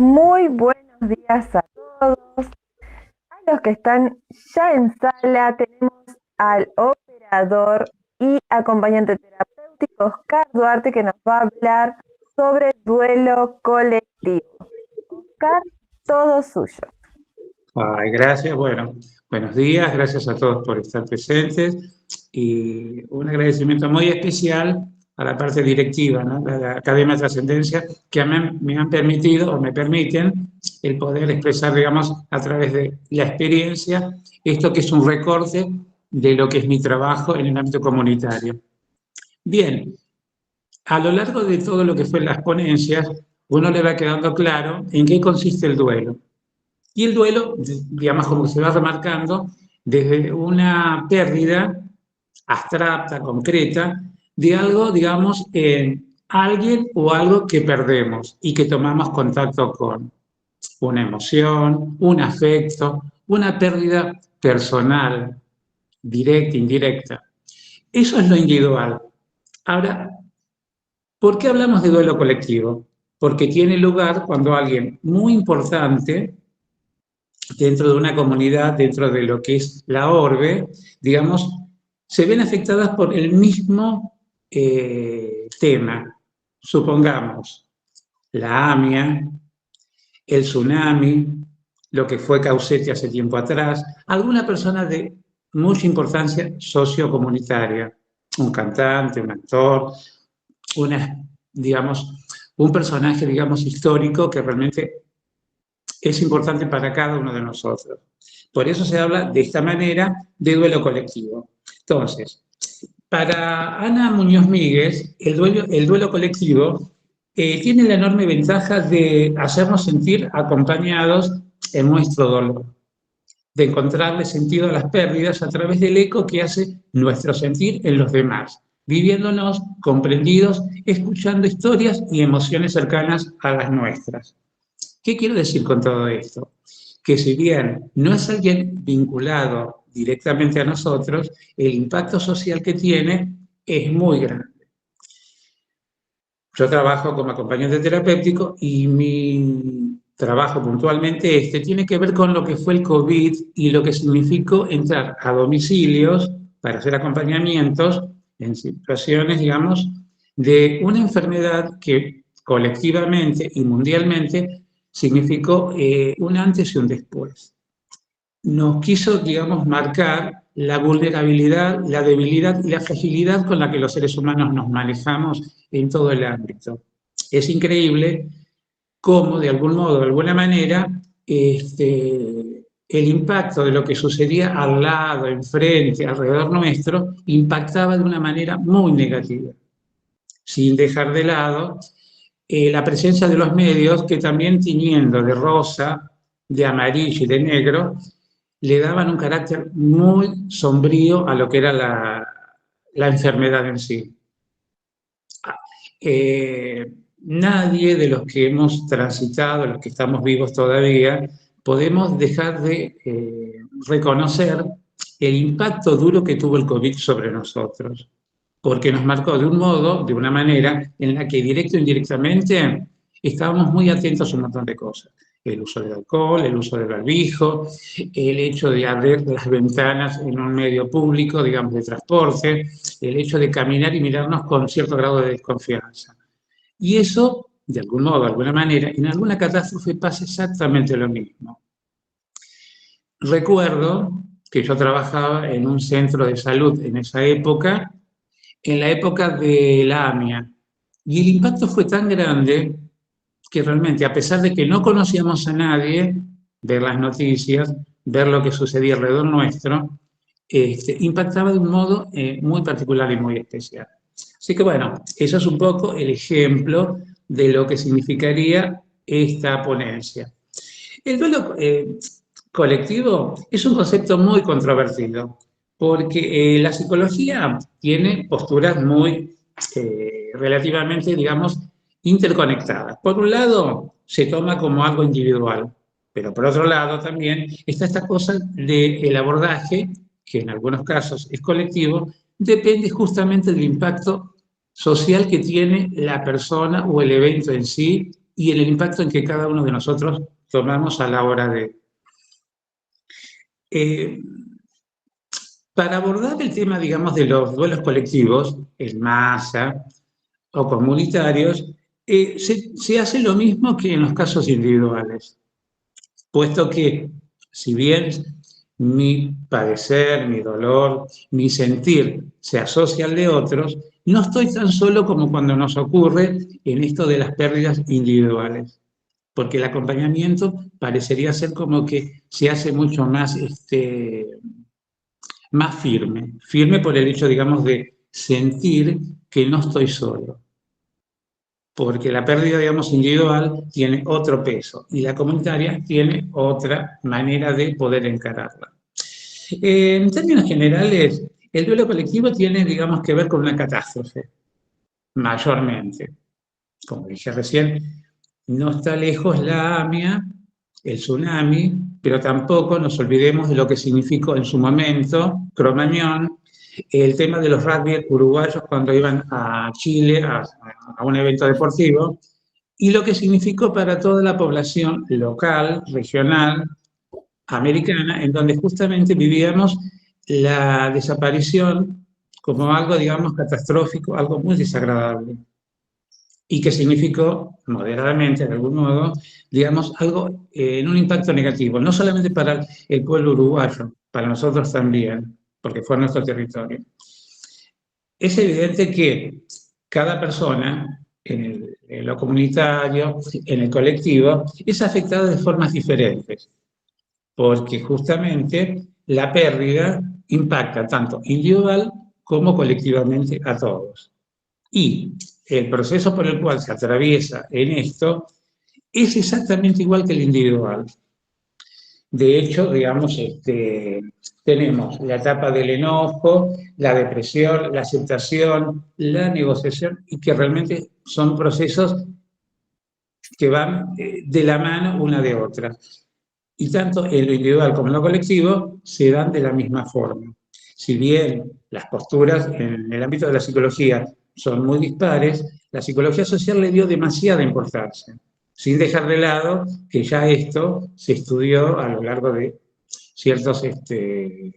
Muy buenos días a todos. A los que están ya en sala, tenemos al operador y acompañante terapéutico Oscar Duarte que nos va a hablar sobre duelo colectivo. Oscar, todo suyo. Ay, gracias, bueno, buenos días, gracias a todos por estar presentes y un agradecimiento muy especial a la parte directiva, ¿no? La Academia de Trascendencia, que me han permitido o me permiten el poder expresar, digamos, a través de la experiencia, esto que es un recorte de lo que es mi trabajo en el ámbito comunitario. Bien, a lo largo de todo lo que fue las ponencias, uno le va quedando claro en qué consiste el duelo. Y el duelo, digamos, como se va remarcando, desde una pérdida abstracta, concreta, de algo, digamos, alguien o algo que perdemos y que tomamos contacto con una emoción, un afecto, una pérdida personal, directa, indirecta. Eso es lo individual. Ahora, ¿por qué hablamos de duelo colectivo? Porque tiene lugar cuando alguien muy importante dentro de una comunidad, dentro de lo que es la orbe, digamos, se ven afectadas por el mismo tema. Supongamos, la AMIA, el tsunami, lo que fue Caucetti hace tiempo atrás, alguna persona de mucha importancia sociocomunitaria, un cantante, un actor, digamos, un personaje, digamos, histórico que realmente es importante para cada uno de nosotros. Por eso se habla de esta manera de duelo colectivo. Entonces, para Ana Muñoz Míguez, el duelo colectivo tiene la enorme ventaja de hacernos sentir acompañados en nuestro dolor, de encontrarle sentido a las pérdidas a través del eco que hace nuestro sentir en los demás, viviéndonos comprendidos, escuchando historias y emociones cercanas a las nuestras. ¿Qué quiero decir con todo esto? Que si bien no es alguien vinculado directamente a nosotros, el impacto social que tiene es muy grande. Yo trabajo como acompañante terapéutico y mi trabajo puntualmente tiene que ver con lo que fue el COVID y lo que significó entrar a domicilios para hacer acompañamientos en situaciones, digamos, de una enfermedad que colectivamente y mundialmente significó un antes y un después. Nos quiso, digamos, marcar la vulnerabilidad, la debilidad y la fragilidad con la que los seres humanos nos manejamos en todo el ámbito. Es increíble cómo, de algún modo, de alguna manera, el impacto de lo que sucedía al lado, enfrente, alrededor nuestro, impactaba de una manera muy negativa, sin dejar de lado la presencia de los medios que también tiñendo de rosa, de amarillo y de negro, le daban un carácter muy sombrío a lo que era la enfermedad en sí. Nadie de los que hemos transitado, los que estamos vivos todavía, podemos dejar de reconocer el impacto duro que tuvo el COVID sobre nosotros, porque nos marcó de un modo, de una manera, en la que directo o indirectamente estábamos muy atentos a un montón de cosas. El uso del alcohol, el uso del barbijo, el hecho de abrir las ventanas en un medio público, digamos, de transporte, el hecho de caminar y mirarnos con cierto grado de desconfianza. Y eso, de algún modo, de alguna manera, en alguna catástrofe pasa exactamente lo mismo. Recuerdo que yo trabajaba en un centro de salud en esa época, en la época de la AMIA, y el impacto fue tan grande que realmente, a pesar de que no conocíamos a nadie, ver las noticias, ver lo que sucedía alrededor nuestro, impactaba de un modo muy particular y muy especial. Así que bueno, eso es un poco el ejemplo de lo que significaría esta ponencia. El duelo colectivo es un concepto muy controvertido, porque la psicología tiene posturas muy relativamente, digamos, interconectadas. Por un lado, se toma como algo individual, pero por otro lado también está esta cosa del abordaje, que en algunos casos es colectivo, depende justamente del impacto social que tiene la persona o el evento en sí y en el impacto en que cada uno de nosotros tomamos a la hora de... Para abordar el tema, digamos, de los duelos colectivos, en masa o comunitarios, se hace lo mismo que en los casos individuales, puesto que, si bien mi padecer, mi dolor, mi sentir se asocia al de otros, no estoy tan solo como cuando nos ocurre en esto de las pérdidas individuales, porque el acompañamiento parecería ser como que se hace mucho más más firme, firme por el hecho, digamos, de sentir que no estoy solo, porque la pérdida, digamos, individual tiene otro peso y la comunitaria tiene otra manera de poder encararla. En términos generales, el duelo colectivo tiene, digamos, que ver con una catástrofe, mayormente. Como dije recién, no está lejos la AMIA, el tsunami, pero tampoco nos olvidemos de lo que significó en su momento Cromañón, el tema de los rugby uruguayos cuando iban a Chile a un evento deportivo, y lo que significó para toda la población local, regional, americana, en donde justamente vivíamos la desaparición como algo, digamos, catastrófico, algo muy desagradable y que significó, moderadamente, de algún modo, digamos, algo en un impacto negativo, no solamente para el pueblo uruguayo, para nosotros también, porque fue nuestro territorio. Es evidente que cada persona, en lo comunitario, en el colectivo, es afectada de formas diferentes, porque justamente la pérdida impacta tanto individual como colectivamente a todos. Y el proceso por el cual se atraviesa en esto es exactamente igual que el individual. De hecho, digamos, tenemos la etapa del enojo, la depresión, la aceptación, la negociación, y que realmente son procesos que van de la mano una de otra. Y tanto en lo individual como en lo colectivo se dan de la misma forma. Si bien las posturas en el ámbito de la psicología son muy dispares, la psicología social le dio demasiada importancia, sin dejar de lado que ya esto se estudió a lo largo de ciertos, de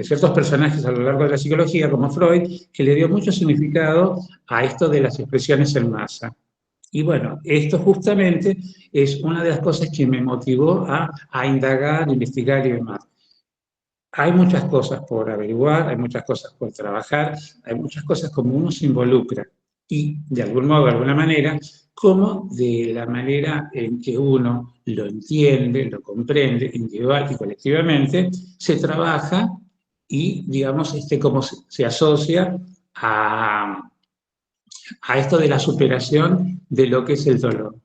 ciertos personajes a lo largo de la psicología, como Freud, que le dio mucho significado a esto de las expresiones en masa. Y bueno, esto justamente es una de las cosas que me motivó a indagar, a investigar y demás. Hay muchas cosas por averiguar, hay muchas cosas por trabajar, hay muchas cosas como uno se involucra y de algún modo, de alguna manera, como de la manera en que uno lo entiende, lo comprende individual y colectivamente, se trabaja y, digamos, cómo se asocia a esto de la superación de lo que es el dolor.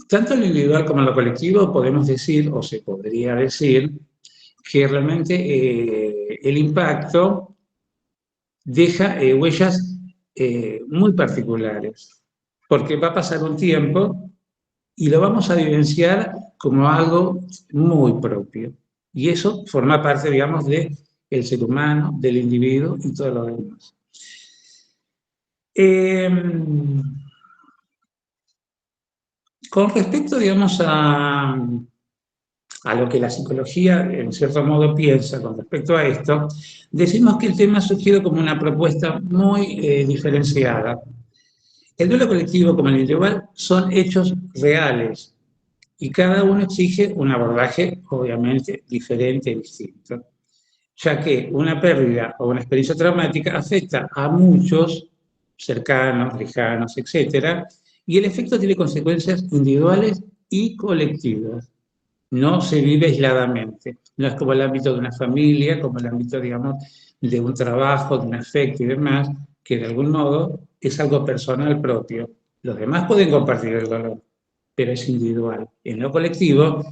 Tanto en lo individual como en lo colectivo podemos decir, o se podría decir, que realmente el impacto deja huellas muy particulares, porque va a pasar un tiempo y lo vamos a vivenciar como algo muy propio. Y eso forma parte, digamos, del ser humano, del individuo y todo lo demás. Con respecto, digamos, a lo que la psicología, en cierto modo, piensa con respecto a esto, decimos que el tema ha surgido como una propuesta muy diferenciada. El duelo colectivo como el individual son hechos reales y cada uno exige un abordaje, obviamente, diferente y distinto, ya que una pérdida o una experiencia traumática afecta a muchos cercanos, lejanos, etcétera, y el efecto tiene consecuencias individuales y colectivas. No se vive aisladamente. No es como el ámbito de una familia, como el ámbito, digamos, de un trabajo, de un afecto y demás, que de algún modo es algo personal propio. Los demás pueden compartir el dolor, pero es individual. En lo colectivo,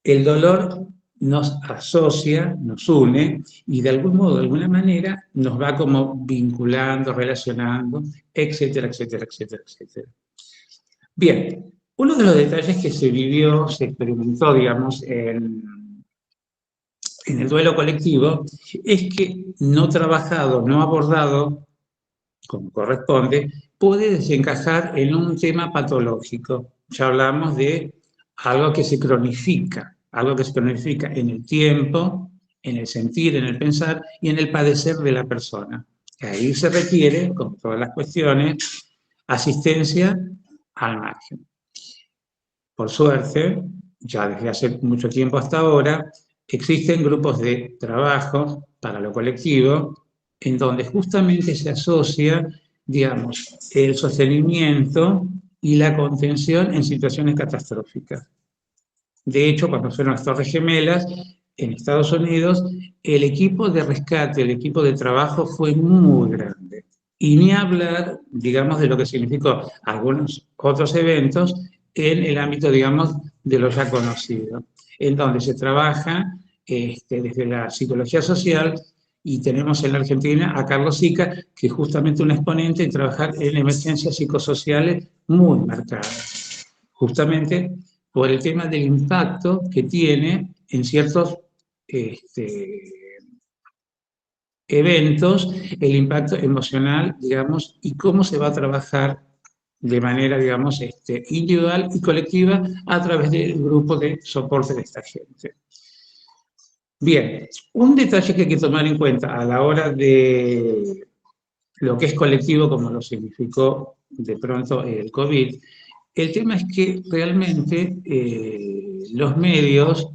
el dolor nos asocia, nos une y de algún modo, de alguna manera, nos va como vinculando, relacionando, etcétera, etcétera, etcétera, etcétera. Bien, uno de los detalles que se vivió, se experimentó, digamos, en el duelo colectivo, es que no trabajado, no abordado como corresponde, puede desencajar en un tema patológico. Ya hablamos de algo que se cronifica en el tiempo, en el sentir, en el pensar y en el padecer de la persona. Ahí se requiere, como todas las cuestiones, asistencia al margen. Por suerte, ya desde hace mucho tiempo hasta ahora, existen grupos de trabajo para lo colectivo en donde justamente se asocia, digamos, el sostenimiento y la contención en situaciones catastróficas. De hecho, cuando fueron las Torres Gemelas, en Estados Unidos, el equipo de rescate, el equipo de trabajo fue muy grande. Y ni hablar, digamos, de lo que significó algunos otros eventos en el ámbito, digamos, de lo ya conocido, en donde se trabaja desde la psicología social y tenemos en la Argentina a Carlos Sica, que es justamente un exponente en trabajar en emergencias psicosociales muy marcadas, justamente por el tema del impacto que tiene en ciertos eventos, el impacto emocional, digamos, y cómo se va a trabajar de manera, digamos, individual y colectiva a través del grupo de soporte de esta gente. Bien, un detalle que hay que tomar en cuenta a la hora de lo que es colectivo, como lo significó de pronto el COVID, el tema es que realmente los medios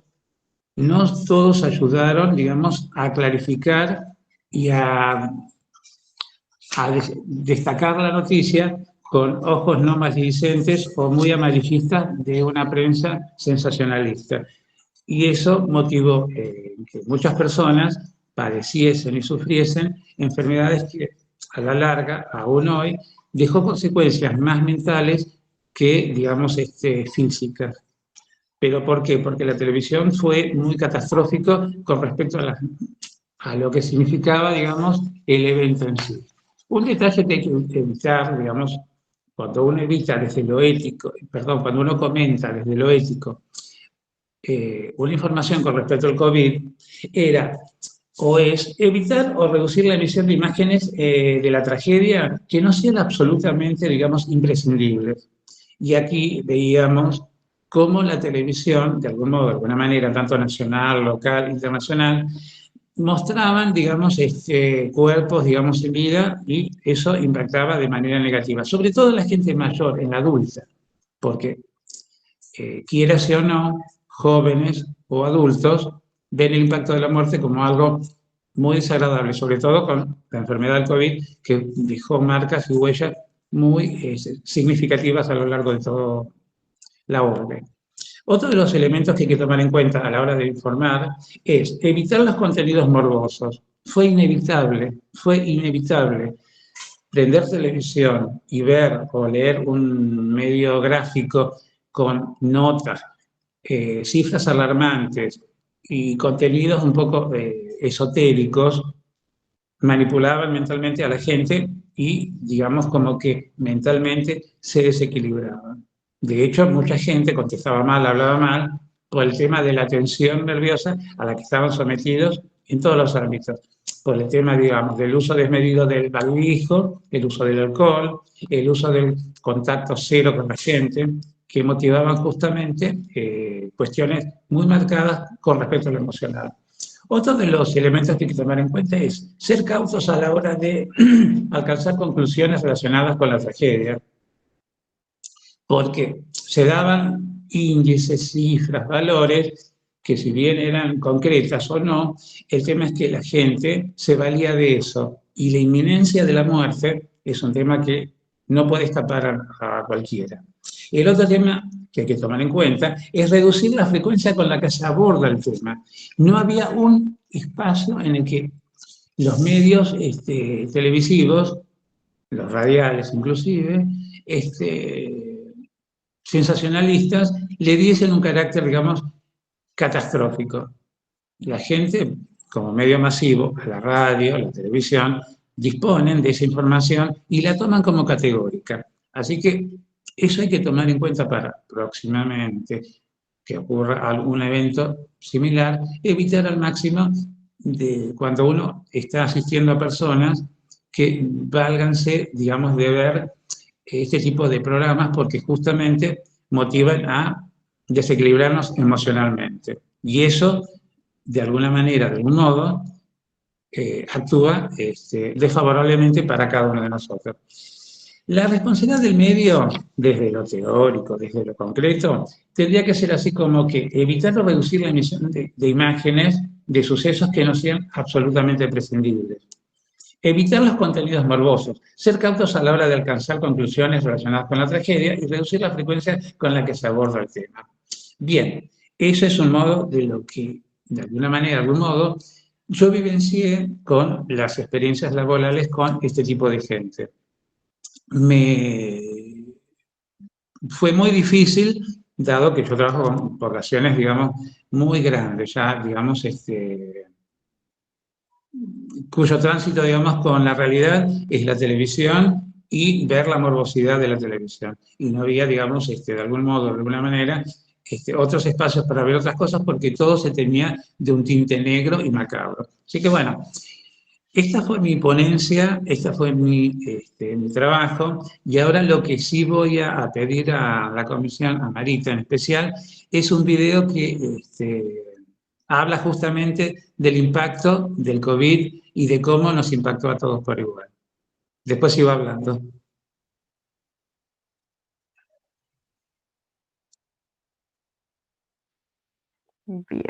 no todos ayudaron, digamos, a clarificar y a destacar la noticia con ojos no maledicentes o muy amarillistas de una prensa sensacionalista. Y eso motivó que muchas personas padeciesen y sufriesen enfermedades que a la larga, aún hoy, dejó consecuencias más mentales que, digamos, físicas. ¿Pero por qué? Porque la televisión fue muy catastrófico con respecto a lo que significaba, digamos, el evento en sí. Un detalle que hay que evitar, digamos, cuando uno evita desde lo ético, perdón, cuando uno comenta desde lo ético una información con respecto al COVID, era o es evitar o reducir la emisión de imágenes de la tragedia que no sean absolutamente, digamos, imprescindibles. Y aquí veíamos cómo la televisión, de algún modo, de alguna manera, tanto nacional, local, internacional, mostraban, digamos, cuerpos, digamos, en vida y eso impactaba de manera negativa, sobre todo en la gente mayor, en la adulta, porque quiera o no, jóvenes o adultos ven el impacto de la muerte como algo muy desagradable, sobre todo con la enfermedad del COVID, que dejó marcas y huellas muy significativas a lo largo de toda la orden. Otro de los elementos que hay que tomar en cuenta a la hora de informar es evitar los contenidos morbosos. Fue inevitable prender televisión y ver o leer un medio gráfico con notas, cifras alarmantes y contenidos un poco esotéricos, manipulaban mentalmente a la gente y, digamos, como que mentalmente se desequilibraban. De hecho, mucha gente contestaba mal, hablaba mal, por el tema de la tensión nerviosa a la que estaban sometidos en todos los ámbitos. Por el tema, digamos, del uso desmedido del barbijo, el uso del alcohol, el uso del contacto cero con la gente, que motivaban justamente cuestiones muy marcadas con respecto a lo emocional. Otro de los elementos que hay que tomar en cuenta es ser cautos a la hora de alcanzar conclusiones relacionadas con la tragedia, porque se daban índices, cifras, valores, que si bien eran concretas o no, el tema es que la gente se valía de eso, y la inminencia de la muerte es un tema que no puede escapar a cualquiera. El otro tema que hay que tomar en cuenta es reducir la frecuencia con la que se aborda el tema. No había un espacio en el que los medios televisivos, los radiales inclusive, sensacionalistas, le diesen un carácter, digamos, catastrófico. La gente, como medio masivo, la radio, la televisión, disponen de esa información y la toman como categórica. Así que eso hay que tomar en cuenta para próximamente que ocurra algún evento similar, evitar al máximo de cuando uno está asistiendo a personas que válganse, digamos, de ver este tipo de programas porque justamente motivan a desequilibrarnos emocionalmente. Y eso, de alguna manera, de algún modo, actúa desfavorablemente para cada uno de nosotros. La responsabilidad del medio, desde lo teórico, desde lo concreto, tendría que ser así como que evitar o reducir la emisión de imágenes de sucesos que no sean absolutamente prescindibles. Evitar los contenidos morbosos, ser cautos a la hora de alcanzar conclusiones relacionadas con la tragedia y reducir la frecuencia con la que se aborda el tema. Bien, eso es un modo de lo que, de alguna manera, de algún modo, yo vivencié con las experiencias laborales con este tipo de gente. Fue muy difícil, dado que yo trabajo con poblaciones, digamos, muy grandes, ya, digamos, cuyo tránsito, digamos, con la realidad es la televisión y ver la morbosidad de la televisión. Y no había, digamos, de algún modo, de alguna manera, otros espacios para ver otras cosas porque todo se tenía de un tinte negro y macabro. Así que bueno, esta fue mi ponencia, esta fue mi trabajo, y ahora lo que sí voy a pedir a la comisión, a Marita en especial, es un video que habla justamente del impacto del COVID y de cómo nos impactó a todos por igual. Después sigo hablando. Bien.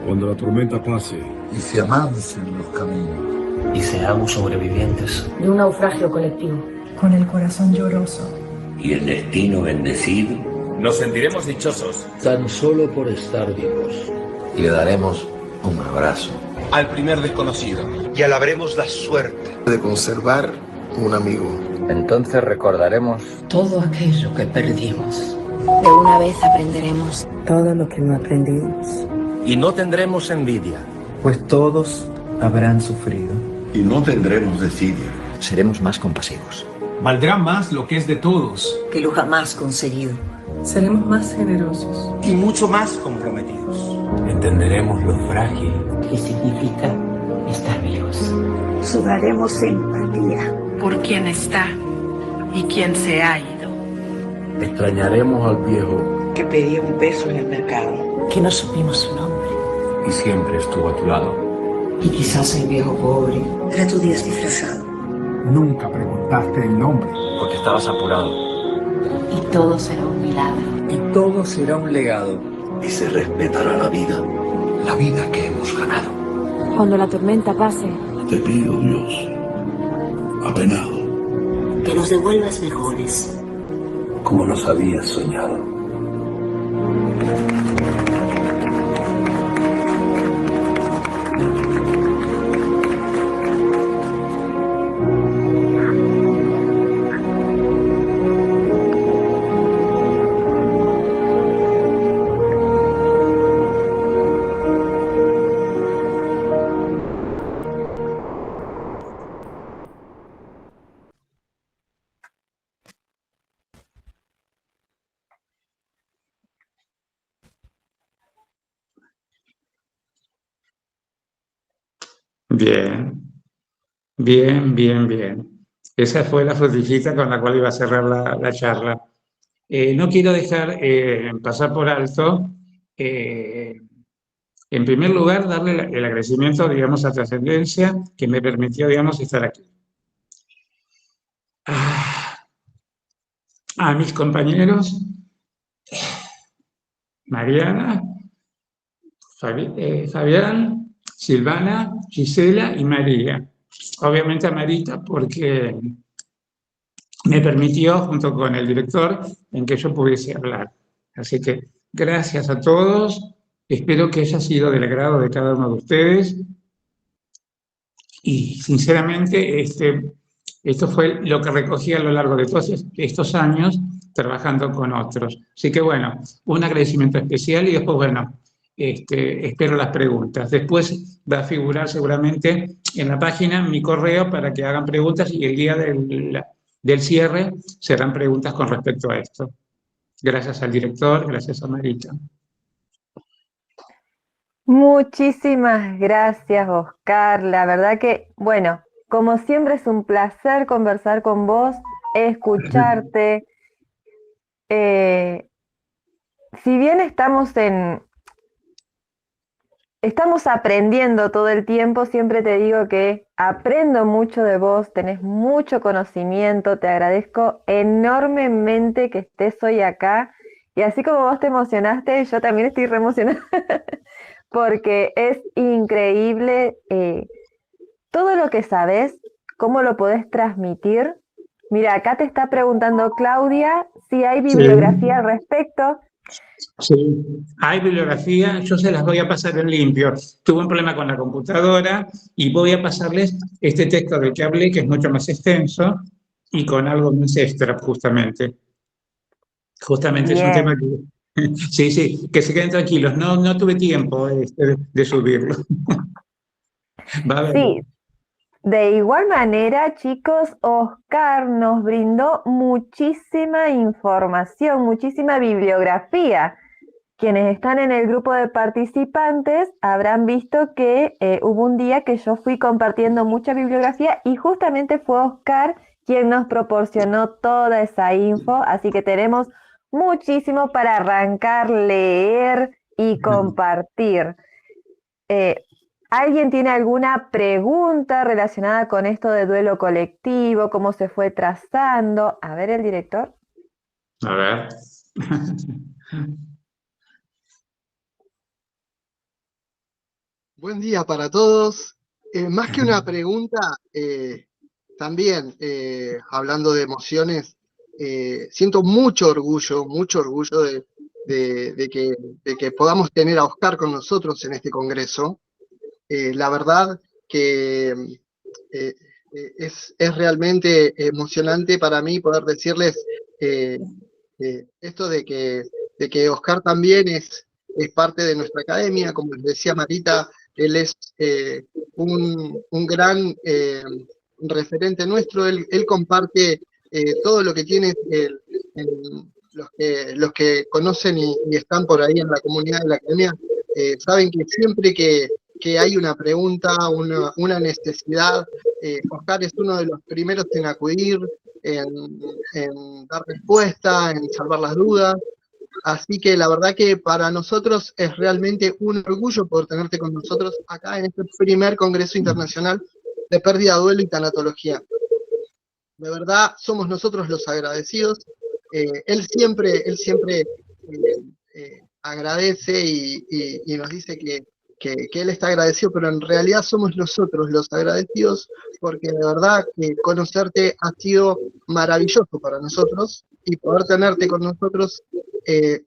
Cuando la tormenta pase y se amancen los caminos y seamos sobrevivientes de un naufragio colectivo, con el corazón lloroso y el destino bendecido, nos sentiremos dichosos tan solo por estar vivos y le daremos un abrazo al primer desconocido y alabaremos la suerte de conservar un amigo. Entonces recordaremos todo aquello que perdimos. De una vez aprenderemos todo lo que no aprendimos. Y no tendremos envidia, pues todos habrán sufrido. Y no tendremos desidia. Seremos más compasivos. Valdrá más lo que es de todos que lo jamás conseguido. Seremos más generosos y mucho más comprometidos. Entenderemos lo frágil que significa estar vivos. Sudaremos empatía por quien está y quien se ha ido. Extrañaremos al viejo que pedía un peso en el mercado, que no supimos su nombre y siempre estuvo a tu lado. Y quizás el viejo pobre era tu Dios disfrazado. Nunca preguntaste el nombre porque estabas apurado. Y todo será un milagro. Y todo será un legado. Y se respetará la vida que hemos ganado. Cuando la tormenta pase, te pido, Dios, apenado, que nos devuelvas mejores, como nos habías soñado. Bien, bien, bien, bien. Esa fue la frutillita con la cual iba a cerrar la charla. No quiero dejar pasar por alto, en primer lugar, darle el agradecimiento, digamos, a Trascendencia, que me permitió, digamos, estar aquí. A mis compañeros, Mariana, Fabián, Silvana, Gisela y María. Obviamente a Marita porque me permitió, junto con el director, en que yo pudiese hablar. Así que gracias a todos Espero que haya sido del agrado de cada uno de ustedes y sinceramente esto fue lo que recogí a lo largo de todos estos años trabajando con otros. Así que bueno, un agradecimiento especial y después, bueno, espero las preguntas. Después va a figurar seguramente en la página mi correo para que hagan preguntas y el día del cierre serán preguntas con respecto a esto. Gracias al director, gracias a Marita. Muchísimas gracias, Oscar. La verdad que, bueno, como siempre es un placer conversar con vos, escucharte. Si bien estamos aprendiendo todo el tiempo, siempre te digo que aprendo mucho de vos, tenés mucho conocimiento, te agradezco enormemente que estés hoy acá. Y así como vos te emocionaste, yo también estoy re emocionada. Porque es increíble todo lo que sabes, cómo lo podés transmitir. Mira, acá te está preguntando Claudia si hay bibliografía al respecto. Sí, hay bibliografía, yo se las voy a pasar en limpio. Tuve un problema con la computadora y voy a pasarles este texto del que hablé, que es mucho más extenso y con algo más extra, justamente. Justamente es un tema que... Sí, sí, que se queden tranquilos, no tuve tiempo de subirlo. Va a ver. Sí, de igual manera, chicos, Oscar nos brindó muchísima información, muchísima bibliografía. Quienes están en el grupo de participantes habrán visto que hubo un día que yo fui compartiendo mucha bibliografía y justamente fue Oscar quien nos proporcionó toda esa info, así que tenemos muchísimo para arrancar, leer y compartir. ¿Alguien tiene alguna pregunta relacionada con esto de duelo colectivo? ¿Cómo se fue trazando? A ver, el director. A ver. Buen día para todos. Más que una pregunta, también hablando de emociones, siento mucho orgullo de que podamos tener a Oscar con nosotros en este congreso. La verdad que es realmente emocionante para mí poder decirles esto de que Oscar también es parte de nuestra academia. Como les decía Marita, él es un gran referente nuestro. Él comparte todo lo que tiene. Los que conocen y están por ahí en la comunidad de la academia saben que siempre que hay una pregunta, una necesidad, Oscar es uno de los primeros en acudir, en dar respuesta, en salvar las dudas. Así que la verdad que para nosotros es realmente un orgullo poder tenerte con nosotros acá en este primer Congreso Internacional de Pérdida, Duelo y Tanatología. De verdad, somos nosotros los agradecidos. Él siempre agradece y nos dice que él está agradecido, pero en realidad somos nosotros los agradecidos, porque de verdad que conocerte ha sido maravilloso para nosotros y poder tenerte con nosotros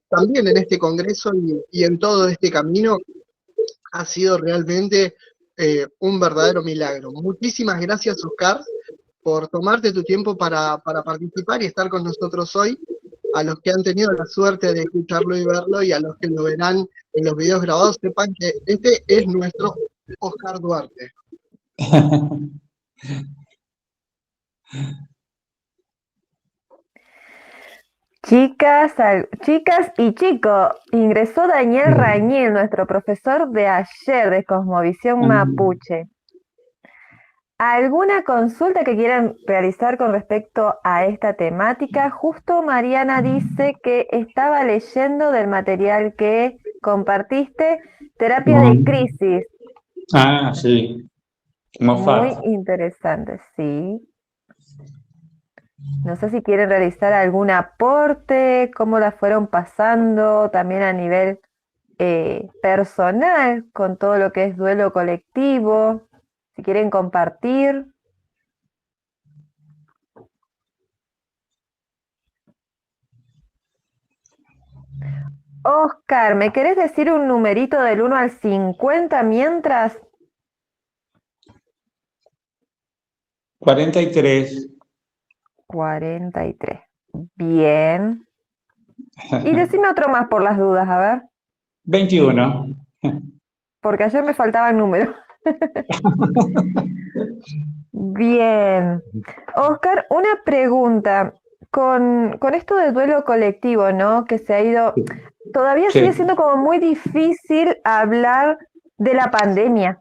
también en este congreso y en todo este camino ha sido realmente un verdadero milagro. Muchísimas gracias, Oscar, por tomarte tu tiempo para participar y estar con nosotros hoy. A los que han tenido la suerte de escucharlo y verlo, y a los que lo verán en los videos grabados, sepan que este es nuestro Oscar Duarte. Chicas y chicos, ingresó Daniel Rañel, nuestro profesor de ayer de Cosmovisión Mapuche. ¿Alguna consulta que quieran realizar con respecto a esta temática? Justo Mariana dice que estaba leyendo del material que compartiste, Terapia de Crisis. Ah, sí. Muy interesante, sí. No sé si quieren realizar algún aporte, cómo la fueron pasando también a nivel personal con todo lo que es duelo colectivo. Si quieren compartir. Oscar, ¿me querés decir un numerito del 1 al 50 mientras? 43. 43. Bien. Y decime otro más por las dudas, a ver. 21. Porque ayer me faltaba el número. Bien. Oscar, una pregunta. Con esto del duelo colectivo, ¿no? Que se ha ido... Todavía Sí. sigue siendo como muy difícil hablar de la pandemia,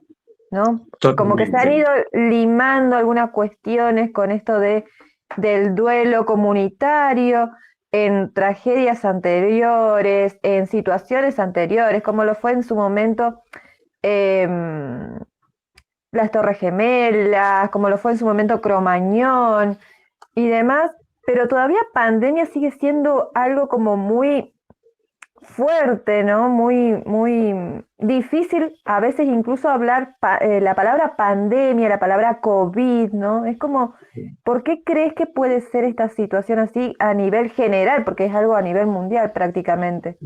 ¿no? Como que se han ido limando algunas cuestiones con esto del duelo comunitario en tragedias anteriores, en situaciones anteriores, como lo fue en su momento las Torres Gemelas, como lo fue en su momento Cromañón y demás, pero todavía pandemia sigue siendo algo como muy fuerte, ¿no? Muy difícil a veces incluso hablar la palabra pandemia, la palabra COVID, ¿no? Es como, ¿por qué crees que puede ser esta situación así a nivel general? Porque es algo a nivel mundial prácticamente.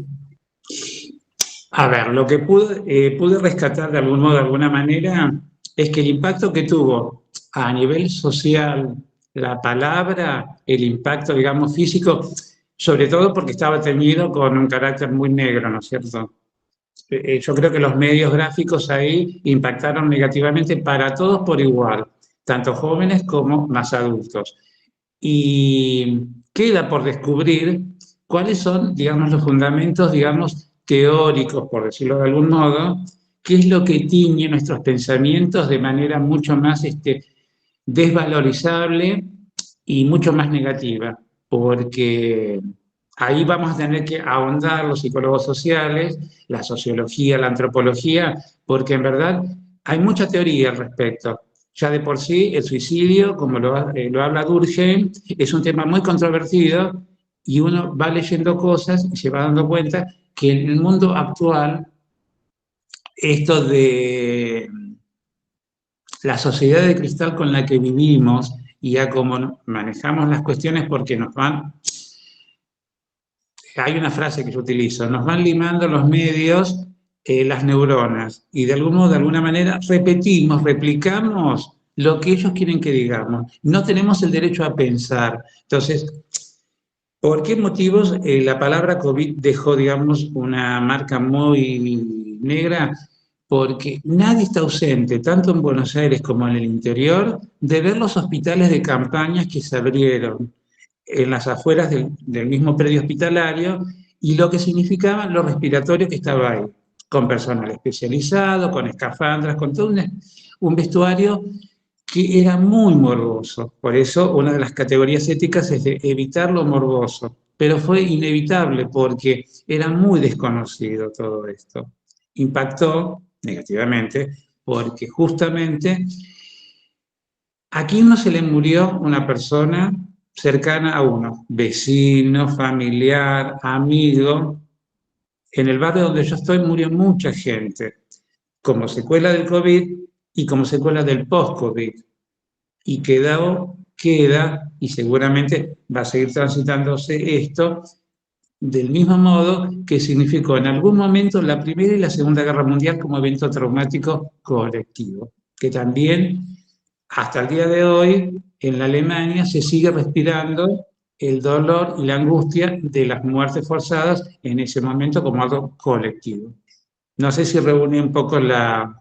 A ver, lo que pude rescatar de algún modo, de alguna manera, es que el impacto que tuvo a nivel social la palabra, el impacto, digamos, físico, sobre todo porque estaba teñido con un carácter muy negro, ¿no es cierto? Yo creo que los medios gráficos ahí impactaron negativamente para todos por igual, tanto jóvenes como más adultos. Y queda por descubrir cuáles son, digamos, los fundamentos, digamos, teóricos, por decirlo de algún modo, qué es lo que tiñe nuestros pensamientos de manera mucho más desvalorizable y mucho más negativa, porque ahí vamos a tener que ahondar los psicólogos sociales, la sociología, la antropología, porque en verdad hay mucha teoría al respecto. Ya de por sí, el suicidio, como lo habla Durkheim, es un tema muy controvertido y uno va leyendo cosas y se va dando cuenta que en el mundo actual, esto de la sociedad de cristal con la que vivimos y a cómo manejamos las cuestiones, porque nos van... Hay una frase que yo utilizo, nos van limando los medios las neuronas y de algún modo, de alguna manera, replicamos lo que ellos quieren que digamos. No tenemos el derecho a pensar. Entonces, ¿por qué motivos la palabra COVID dejó, digamos, una marca muy negra? Porque nadie está ausente, tanto en Buenos Aires como en el interior, de ver los hospitales de campañas que se abrieron en las afueras del mismo predio hospitalario y lo que significaba lo respiratorio que estaba ahí, con personal especializado, con escafandras, con todo un vestuario que era muy morboso. Por eso una de las categorías éticas es de evitar lo morboso, pero fue inevitable porque era muy desconocido todo esto. Impactó negativamente porque justamente a quién no se le murió una persona cercana a uno, vecino, familiar, amigo. En el barrio donde yo estoy murió mucha gente, como secuela del COVID y como secuela del post-COVID. Y queda, y seguramente va a seguir transitándose esto, del mismo modo que significó en algún momento la Primera y la Segunda Guerra Mundial como evento traumático colectivo, que también hasta el día de hoy en la Alemania se sigue respirando el dolor y la angustia de las muertes forzadas en ese momento como algo colectivo. No sé si reúne un poco la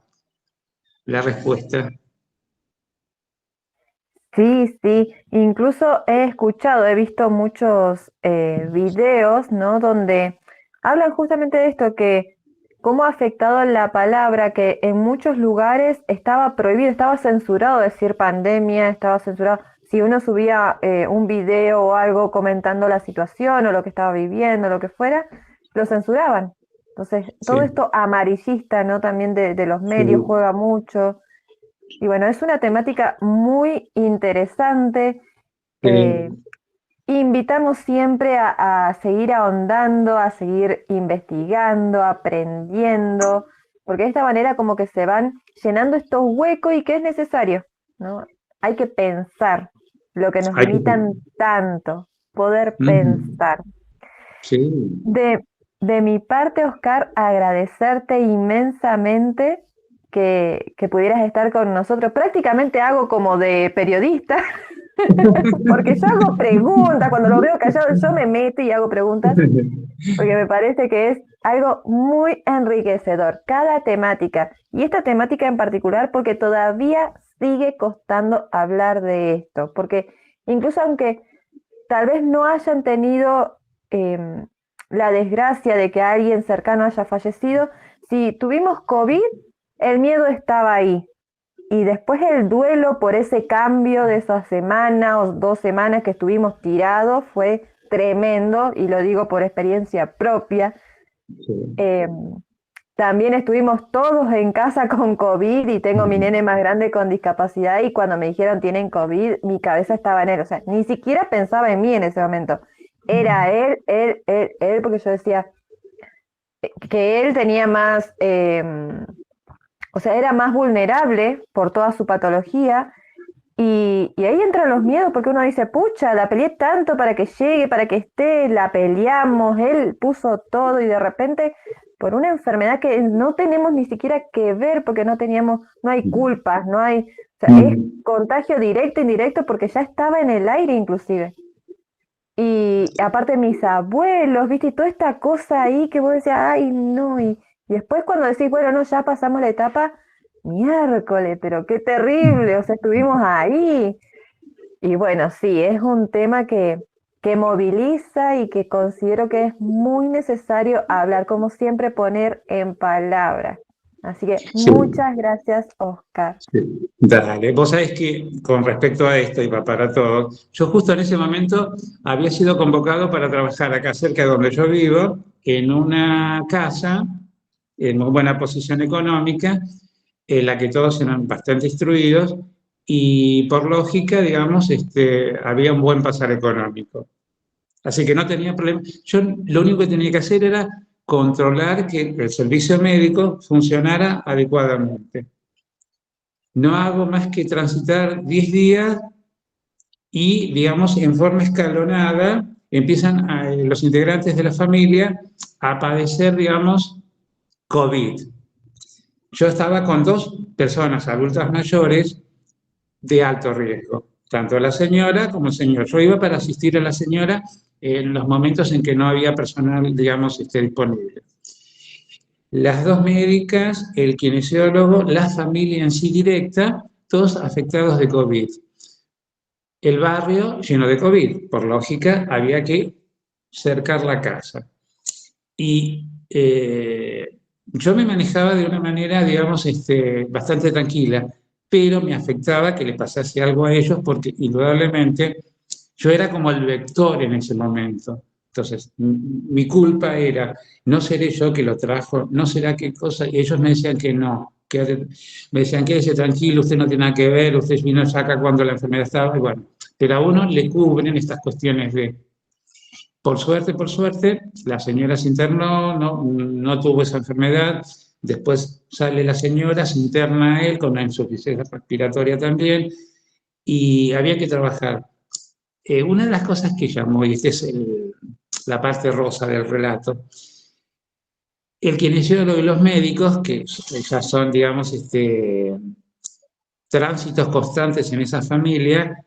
respuesta. Sí, sí, incluso he escuchado, he visto muchos videos, ¿no? Donde hablan justamente de esto, que cómo ha afectado la palabra, que en muchos lugares estaba prohibido, estaba censurado decir pandemia, estaba censurado. Si uno subía un video o algo comentando la situación o lo que estaba viviendo, lo que fuera, lo censuraban. Entonces, todo esto amarillista, ¿no? También de los medios juega mucho. Y bueno, es una temática muy interesante. Invitamos siempre a seguir ahondando, a seguir investigando, aprendiendo, porque de esta manera como que se van llenando estos huecos y que es necesario, ¿no? Hay que pensar lo que nos limitan tanto, poder pensar. Sí. de mi parte, Oscar, agradecerte inmensamente que pudieras estar con nosotros. Prácticamente hago como de periodista, porque yo hago preguntas, cuando lo veo callado yo me meto y hago preguntas, porque me parece que es algo muy enriquecedor, cada temática, y esta temática en particular porque todavía sigue costando hablar de esto, porque incluso aunque tal vez no hayan tenido la desgracia de que alguien cercano haya fallecido, si tuvimos COVID, el miedo estaba ahí. Y después el duelo por ese cambio de esa semana o 2 semanas que estuvimos tirados fue tremendo, y lo digo por experiencia propia. Sí. También estuvimos todos en casa con COVID y tengo mi nene más grande con discapacidad, y cuando me dijeron tienen COVID, mi cabeza estaba en él. O sea, ni siquiera pensaba en mí en ese momento. Era él, porque yo decía que él tenía más... o sea, era más vulnerable por toda su patología, y ahí entran los miedos, porque uno dice, pucha, la peleé tanto para que llegue, para que esté, la peleamos, él puso todo, y de repente, por una enfermedad que no tenemos ni siquiera que ver, porque no hay culpas, no hay, o sea, es contagio directo, indirecto, porque ya estaba en el aire inclusive. Y aparte mis abuelos, ¿viste? Y toda esta cosa ahí que vos decías, ay, no, y después cuando decís, bueno, no, ya pasamos la etapa, miércoles, pero qué terrible, o sea, estuvimos ahí. Y bueno, sí, es un tema que moviliza y que considero que es muy necesario hablar, como siempre, poner en palabras. Así que Sí. muchas gracias, Oscar. Sí. Dale, vos sabés que con respecto a esto, y va para todos, yo justo en ese momento había sido convocado para trabajar acá cerca de donde yo vivo, en una casa en muy buena posición económica, en la que todos eran bastante instruidos, y por lógica, digamos, había un buen pasar económico. Así que no tenía problema. Yo lo único que tenía que hacer era controlar que el servicio médico funcionara adecuadamente. No hago más que transitar 10 días y, digamos, en forma escalonada, empiezan los integrantes de la familia a padecer, digamos, COVID. Yo estaba con 2 personas adultas mayores de alto riesgo, tanto la señora como el señor. Yo iba para asistir a la señora en los momentos en que no había personal, digamos, disponible. Las 2 médicas, el kinesiólogo, la familia en sí directa, todos afectados de COVID. El barrio lleno de COVID. Por lógica, había que cercar la casa. Y yo me manejaba de una manera, digamos, bastante tranquila, pero me afectaba que le pasase algo a ellos, porque indudablemente yo era como el vector en ese momento. Entonces, mi culpa era, no seré yo que lo trajo, no será qué cosa, y ellos me decían que no, me decían, quédese tranquilo, usted no tiene nada que ver, usted vino acá cuando la enfermedad estaba, y bueno, pero a uno le cubren estas cuestiones de... Por suerte, la señora se internó, no tuvo esa enfermedad. Después sale la señora, se interna a él con una insuficiencia respiratoria también, y había que trabajar. Una de las cosas que llamó, y esta es la parte rosa del relato, el kinesiólogo y los médicos, que ya son, digamos, tránsitos constantes en esa familia,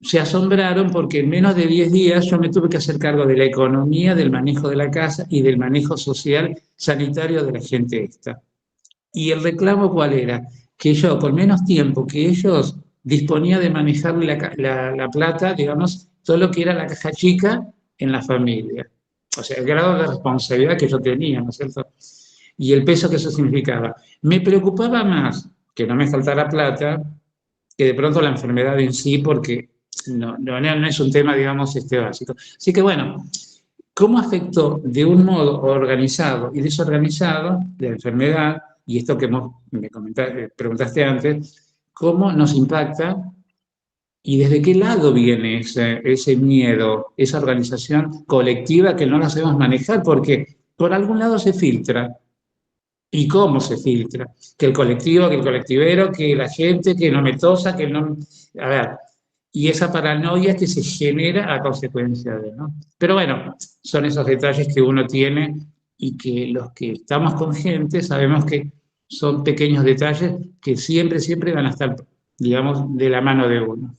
se asombraron porque en menos de 10 días yo me tuve que hacer cargo de la economía, del manejo de la casa y del manejo social sanitario de la gente esta. Y el reclamo, ¿cuál era? Que yo, con menos tiempo que ellos, disponía de manejar la plata, digamos, todo lo que era la caja chica en la familia. O sea, el grado de responsabilidad que yo tenía, ¿no es cierto? Y el peso que eso significaba. Me preocupaba más que no me faltara plata que de pronto la enfermedad en sí, porque no es un tema, digamos, básico. Así que bueno, ¿cómo afectó de un modo organizado y desorganizado la enfermedad? Y esto que me preguntaste antes, ¿cómo nos impacta y desde qué lado viene ese miedo, esa organización colectiva que no la sabemos manejar? Porque por algún lado se filtra. ¿Y cómo se filtra? Que el colectivo, que el colectivero, que la gente, que no me tosa, que no... A ver, y esa paranoia que se genera a consecuencia de, ¿no? Pero bueno, son esos detalles que uno tiene y que los que estamos con gente sabemos que son pequeños detalles que siempre, siempre van a estar, digamos, de la mano de uno.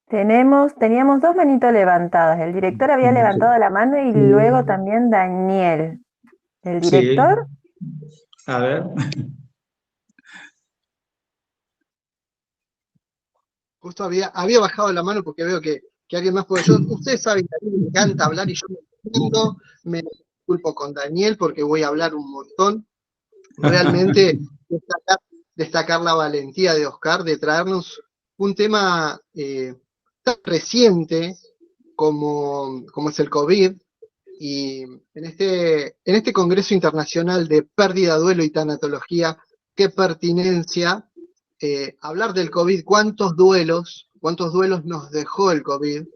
Teníamos dos manitos levantadas. El director había levantado la mano y luego también Daniel. ¿El director? Sí. A ver. Justo había bajado la mano porque veo que alguien más puede. Ustedes saben que a mí me encanta hablar y yo me disculpo con Daniel porque voy a hablar un montón. Realmente destacar la valentía de Oscar de traernos un tema tan reciente como es el COVID, y en este Congreso Internacional de Pérdida, Duelo y Tanatología, qué pertinencia hablar del COVID, cuántos duelos nos dejó el COVID,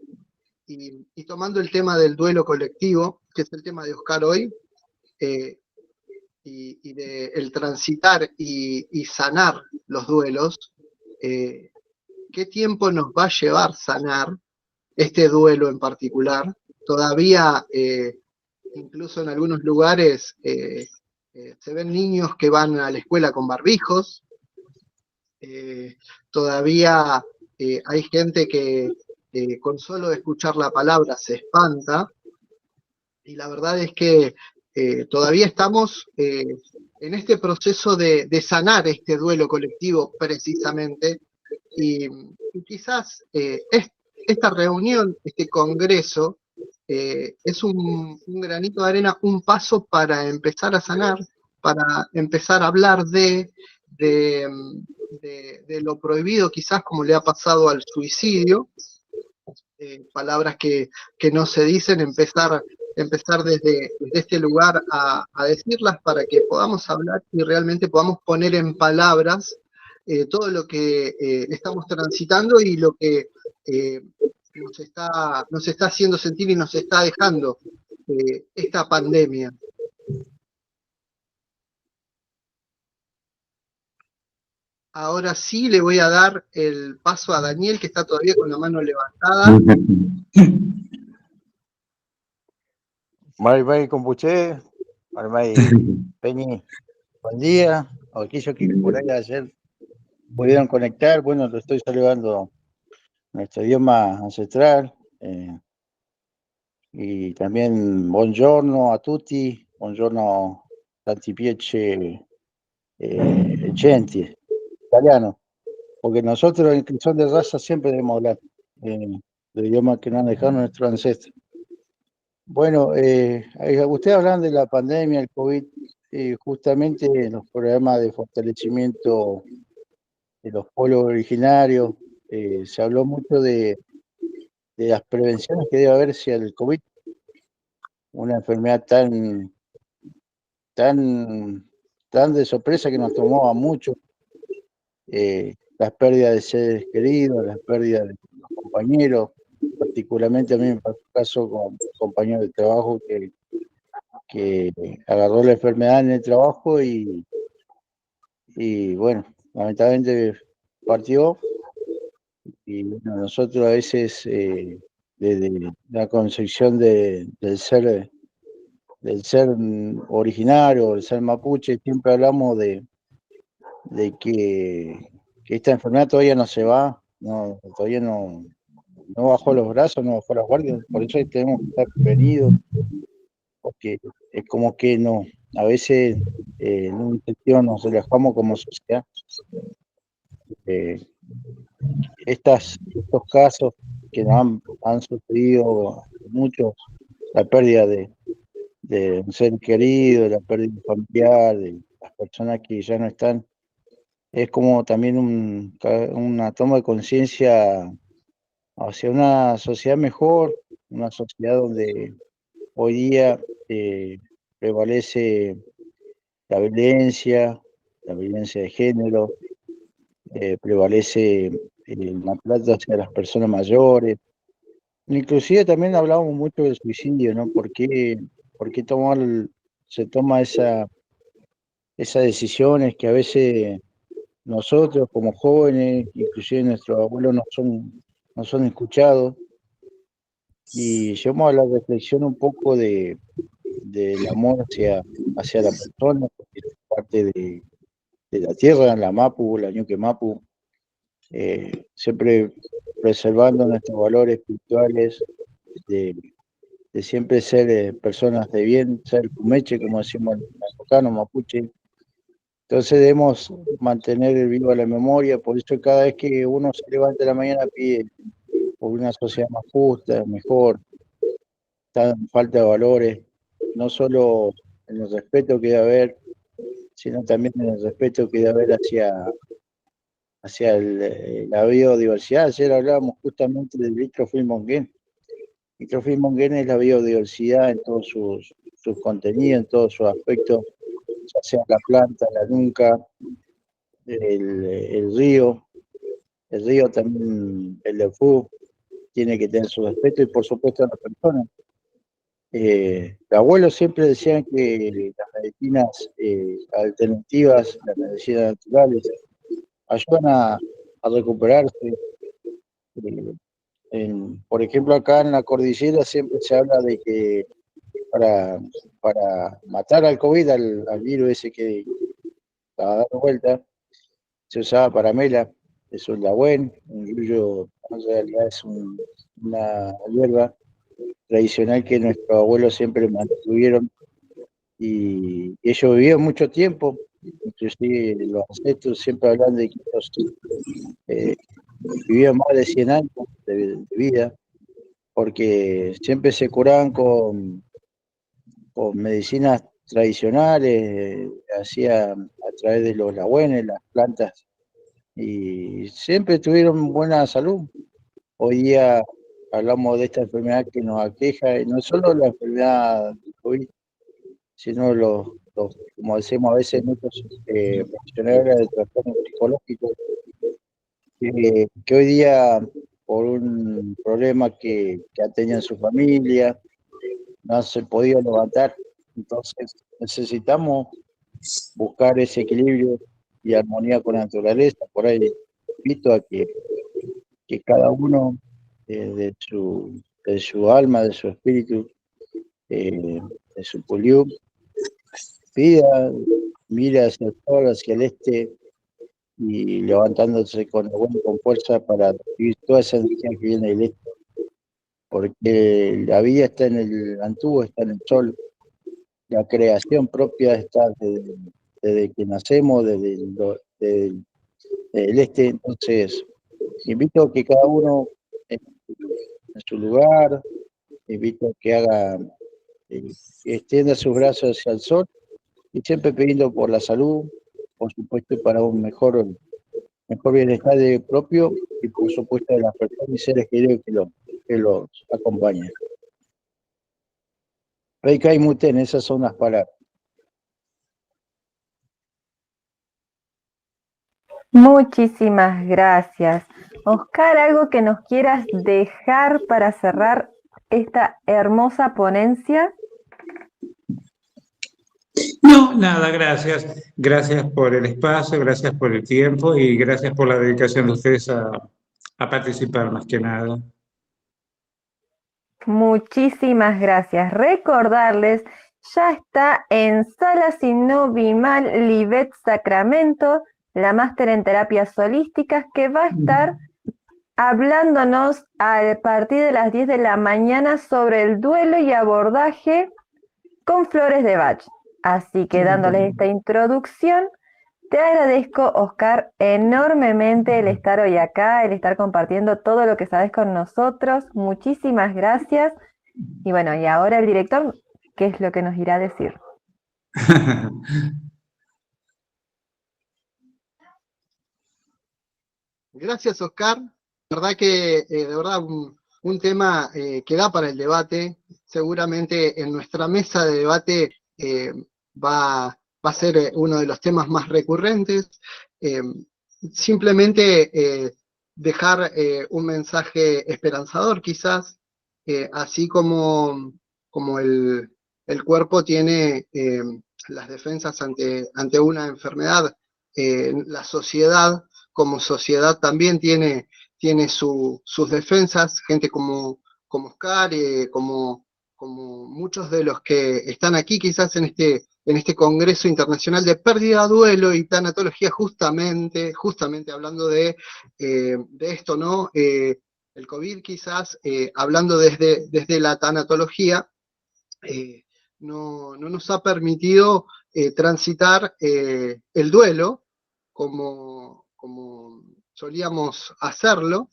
y tomando el tema del duelo colectivo, que es el tema de Oscar hoy, y de el transitar y sanar los duelos, ¿qué tiempo nos va a llevar sanar este duelo en particular? Todavía, incluso en algunos lugares, se ven niños que van a la escuela con barbijos, todavía hay gente que con solo escuchar la palabra se espanta, y la verdad es que todavía estamos en este proceso de sanar este duelo colectivo precisamente, y quizás esta reunión, este congreso, es un granito de arena, un paso para empezar a sanar, para empezar a hablar de lo prohibido, quizás como le ha pasado al suicidio, palabras que no se dicen, empezar desde este lugar a decirlas para que podamos hablar y realmente podamos poner en palabras todo lo que estamos transitando y lo que nos está haciendo sentir y nos está dejando esta pandemia. Ahora sí le voy a dar el paso a Daniel, que está todavía con la mano levantada. Bye Compuché, bye Peñi, buen día. Aquellos que por ahí ayer pudieron conectar, bueno, lo estoy saludando nuestro idioma ancestral, y también buongiorno a tutti, buongiorno tanti piace gente, italiano, porque nosotros en son de raza siempre debemos hablar el idioma que nos han dejado nuestros ancestros. Bueno, ustedes hablan de la pandemia, el COVID, justamente en los programas de fortalecimiento de los pueblos originarios, se habló mucho de las prevenciones que debe haber hacia el COVID, una enfermedad tan de sorpresa que nos tomó a muchos, las pérdidas de seres queridos, las pérdidas de los compañeros, particularmente a mí me pasó un caso con un compañero de trabajo que agarró la enfermedad en el trabajo y bueno, lamentablemente partió. Y bueno, nosotros a veces desde la concepción del ser originario, del ser mapuche, siempre hablamos de que esta enfermedad todavía no se va, todavía no bajó los brazos, no bajó las guardias, por eso tenemos que estar prevenidos, porque es como que a veces en un sentido nos relajamos como sociedad. Estos casos que nos han sucedido muchos, la pérdida de un ser querido, la pérdida familiar, de las personas que ya no están, es como también una toma de conciencia hacia una sociedad mejor, una sociedad donde hoy día prevalece la violencia de género, prevalece el maltrato hacia las personas mayores. Inclusive también hablábamos mucho del suicidio, ¿no? ¿Por qué se toma esas decisiones que a veces nosotros como jóvenes, inclusive nuestros abuelos no son escuchados? y llevamos a la reflexión un poco del amor hacia la persona, porque es parte de la tierra, la Mapu, la Ñuque Mapu, siempre preservando nuestros valores espirituales, de siempre ser personas de bien, ser cumeche, como decimos en mexicano, mapuche. Entonces debemos mantener viva la memoria, por eso cada vez que uno se levanta en la mañana pide por una sociedad más justa, mejor, está en falta de valores, no solo en el respeto que debe haber, sino también en el respeto que debe haber hacia la biodiversidad. Ayer hablábamos justamente del Litrofil Monguén. Litrofil Monguén es la biodiversidad en todos sus contenidos, en todos sus aspectos, ya sea la planta, la nunca, el río también, el Lefú, tiene que tener su respeto y por supuesto a las personas. Los abuelos siempre decían que las medicinas alternativas, las medicinas naturales, ayudan a recuperarse. Por ejemplo, acá en la cordillera siempre se habla de que para matar al COVID, al virus ese que estaba dando vuelta, se usaba paramela, es un lahuen, un yuyo, en realidad es una hierba tradicional que nuestros abuelos siempre mantuvieron, y ellos vivían mucho tiempo, inclusive los ancestros siempre hablan de que ellos vivían más de 100 años de vida, porque siempre se curaban con medicinas tradicionales, hacían a través de los lahuenes, las plantas, y siempre tuvieron buena salud. Hoy día hablamos de esta enfermedad que nos aqueja, y no solo la enfermedad del COVID, sino los como decimos a veces muchos profesionales de trastornos psicológicos, que hoy día, por un problema que ha tenido en su familia, no se podía levantar. Entonces necesitamos buscar ese equilibrio y armonía con la naturaleza. Por ahí invito a que cada uno de su alma, de su espíritu, de su puliú, mira hacia el sol, hacia el este, y levantándose con fuerza para recibir toda esa energía que viene del este, porque la vida está en el antiguo, está en el sol, la creación propia está desde que nacemos, desde el este. Entonces invito a que cada uno en su lugar, invito a que que extienda sus brazos hacia el sol, y siempre pidiendo por la salud, por supuesto, para un mejor bienestar propio, y por supuesto de las personas y seres queridos que los acompañan. Reika y Muten, esas son las palabras. Muchísimas gracias. Oscar, ¿algo que nos quieras dejar para cerrar esta hermosa ponencia? No, nada, gracias. Gracias por el espacio, gracias por el tiempo y gracias por la dedicación de ustedes a participar más que nada. Muchísimas gracias. Recordarles, ya está en Sala, si no vi mal, Livet Sacramento, la máster en terapias holísticas, que va a estar hablándonos a partir de las 10 de la mañana sobre el duelo y abordaje con flores de Bach. Así que dándoles esta introducción, te agradezco, Oscar, enormemente el estar hoy acá, el estar compartiendo todo lo que sabes con nosotros. Muchísimas gracias. Y bueno, y ahora el director, ¿qué es lo que nos irá a decir? Gracias, Oscar. La verdad que, de verdad, un tema que da para el debate. Seguramente en nuestra mesa de debate va a ser uno de los temas más recurrentes. Simplemente dejar un mensaje esperanzador, quizás, así como el cuerpo tiene las defensas ante una enfermedad, la sociedad como sociedad también tiene sus defensas, gente como Oscar, como muchos de los que están aquí quizás en este Congreso Internacional de Pérdida, Duelo y Tanatología, justamente hablando de esto, ¿no? El COVID quizás, hablando desde la tanatología, no nos ha permitido transitar el duelo como solíamos hacerlo.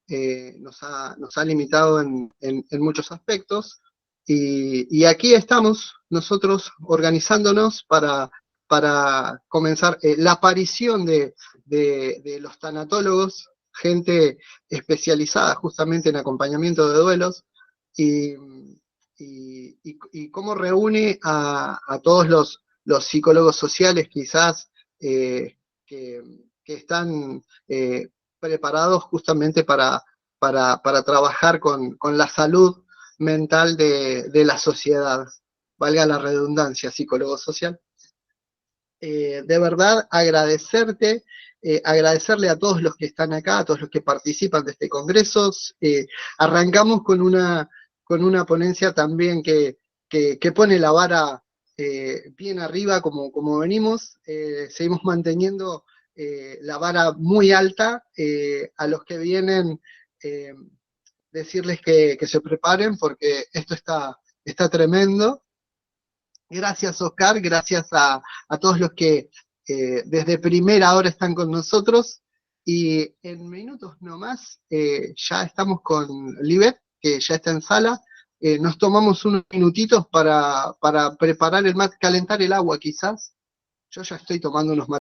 Nos ha limitado en muchos aspectos, y aquí estamos nosotros organizándonos para comenzar la aparición de los tanatólogos, gente especializada justamente en acompañamiento de duelos, y cómo reúne a todos los psicólogos sociales quizás que están preparados justamente para trabajar con la salud mental de la sociedad, valga la redundancia, psicólogo social. De verdad, agradecerle a todos los que están acá, a todos los que participan de este congreso. Arrancamos con una ponencia también que pone la vara bien arriba como venimos. Seguimos manteniendo la vara muy alta. A los que vienen, decirles que se preparen porque esto está tremendo. Gracias, Oscar, gracias a todos los que desde primera hora están con nosotros, y en minutos nomás ya estamos con Libet, que ya está en sala. Nos tomamos unos minutitos para preparar el mate, calentar el agua quizás. Yo ya estoy tomando unos mates